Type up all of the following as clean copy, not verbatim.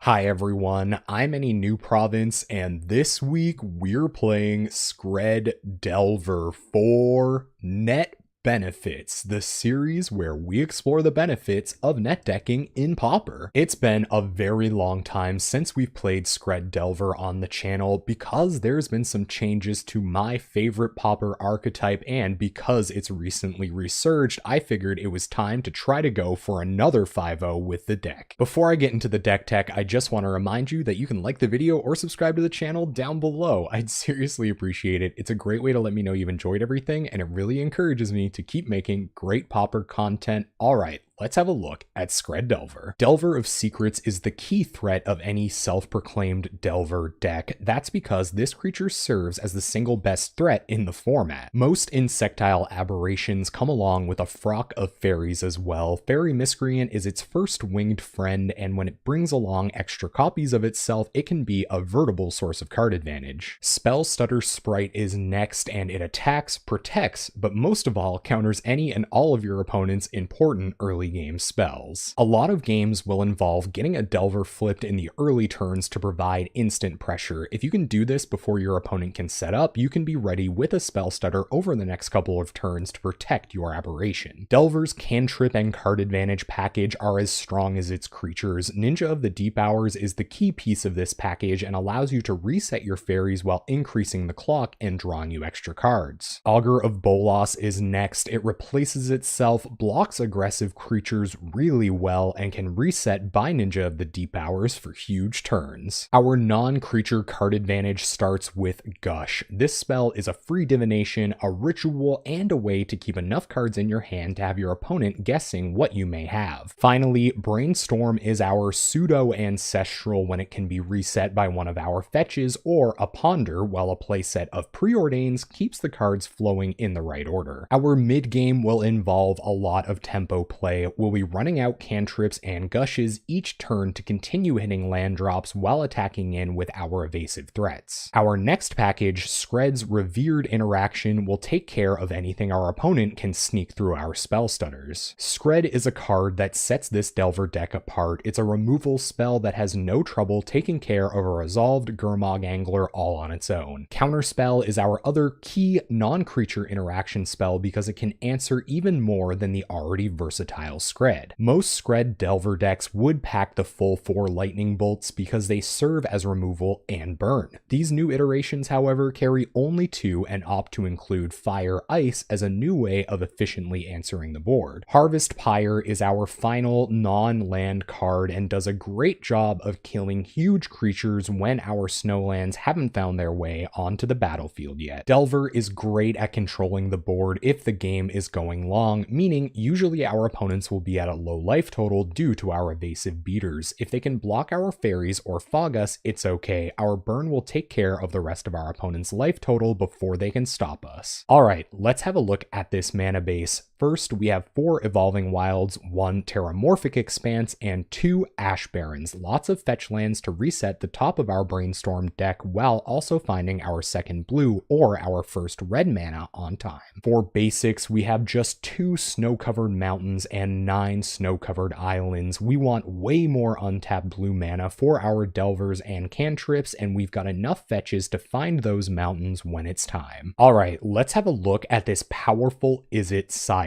Hi everyone, I'm Any New Province, and this week we're playing Skred Delver for Net Benefits, the series where we explore the benefits of net decking in Pauper. It's been a very long time since we've played Skred Delver on the channel because there's been some changes to my favorite Pauper archetype, and because it's recently resurged, I figured it was time to try to go for another 5-0 with the deck. Before I get into the deck tech, I just want to remind you that you can like the video or subscribe to the channel down below. I'd seriously appreciate it. It's a great way to let me know you've enjoyed everything, and it really encourages me to keep making great Pauper content. All right, let's have a look at Skred Delver. Delver of Secrets is the key threat of any self-proclaimed Delver deck. That's because this creature serves as the single best threat in the format. Most insectile aberrations come along with a frock of fairies as well. Fairy Miscreant is its first winged friend, and when it brings along extra copies of itself, it can be a veritable source of card advantage. Spell Stutter Sprite is next, and it attacks, protects, but most of all counters any and all of your opponent's important early game spells. A lot of games will involve getting a Delver flipped in the early turns to provide instant pressure. If you can do this before your opponent can set up, you can be ready with a Spell Stutter over the next couple of turns to protect your aberration. Delver's cantrip and card advantage package are as strong as its creatures. Ninja of the Deep Hours is the key piece of this package and allows you to reset your fairies while increasing the clock and drawing you extra cards. Augur of Bolas is next. It replaces itself, blocks aggressive creatures really well, and can reset by Ninja of the Deep Hours for huge turns. Our non-creature card advantage starts with Gush. This spell is a free divination, a ritual, and a way to keep enough cards in your hand to have your opponent guessing what you may have. Finally, Brainstorm is our pseudo-ancestral when it can be reset by one of our fetches or a ponder, while a playset of preordains keeps the cards flowing in the right order. Our mid-game will involve a lot of tempo play. We'll be running out cantrips and gushes each turn to continue hitting land drops while attacking in with our evasive threats. Our next package, Skred's Revered Interaction, will take care of anything our opponent can sneak through our spell stutters. Skred is a card that sets this Delver deck apart. It's a removal spell that has no trouble taking care of a resolved Gurmag Angler all on its own. Counterspell is our other key non-creature interaction spell because it can answer even more than the already versatile Skred. Most Skred Delver decks would pack the full 4 lightning bolts because they serve as removal and burn. These new iterations, however, carry only 2 and opt to include Fire Ice as a new way of efficiently answering the board. Harvest Pyre is our final non-land card and does a great job of killing huge creatures when our snowlands haven't found their way onto the battlefield yet. Delver is great at controlling the board if the game is going long, meaning usually our opponents will be at a low life total due to our evasive beaters. If they can block our fairies or fog us, it's okay. Our burn will take care of the rest of our opponent's life total before they can stop us. Alright, let's have a look at this mana base. First, we have 4 Evolving Wilds, 1 Terramorphic Expanse, and 2 Ash Barrens. Lots of fetch lands to reset the top of our Brainstorm deck while also finding our second blue or our first red mana on time. For basics, we have just 2 snow-covered mountains and 9 snow-covered islands. We want way more untapped blue mana for our Delvers and cantrips, and we've got enough fetches to find those mountains when it's time. Alright, let's have a look at this powerful Izzet sideboard.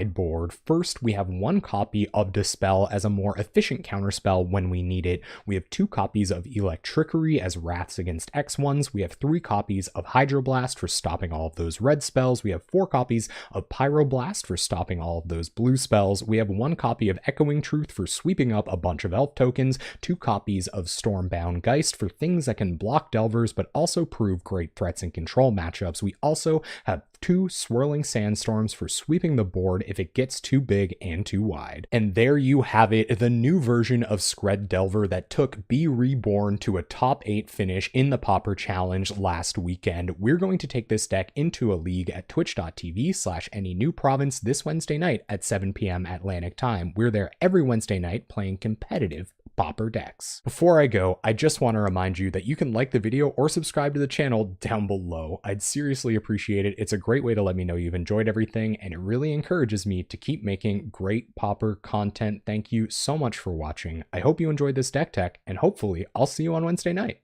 First, we have 1 copy of Dispel as a more efficient counterspell when we need it. We have 2 copies of Electrickery as wraths against X1s. We have 3 copies of Hydroblast for stopping all of those red spells. We have 4 copies of Pyroblast for stopping all of those blue spells. We have 1 copy of Echoing Truth for sweeping up a bunch of elf tokens, 2 copies of Stormbound Geist for things that can block Delvers but also prove great threats in control matchups. We also have 2 Swirling Sandstorms for sweeping the board if it gets too big and too wide. And there you have it, the new version of Skred Delver that took Be Reborn to a top 8 finish in the Pauper Challenge last weekend. We're going to take this deck into a league at twitch.tv/AnyNewProvince this Wednesday night at 7 p.m. Atlantic time. We're there every Wednesday night playing competitive PauperDecks. Before I go, I just want to remind you that you can like the video or subscribe to the channel down below. I'd seriously appreciate it. It's a great way to let me know you've enjoyed everything, and it really encourages me to keep making great Pauper content. Thank you so much for watching. I hope you enjoyed this deck tech, and hopefully I'll see you on Wednesday night.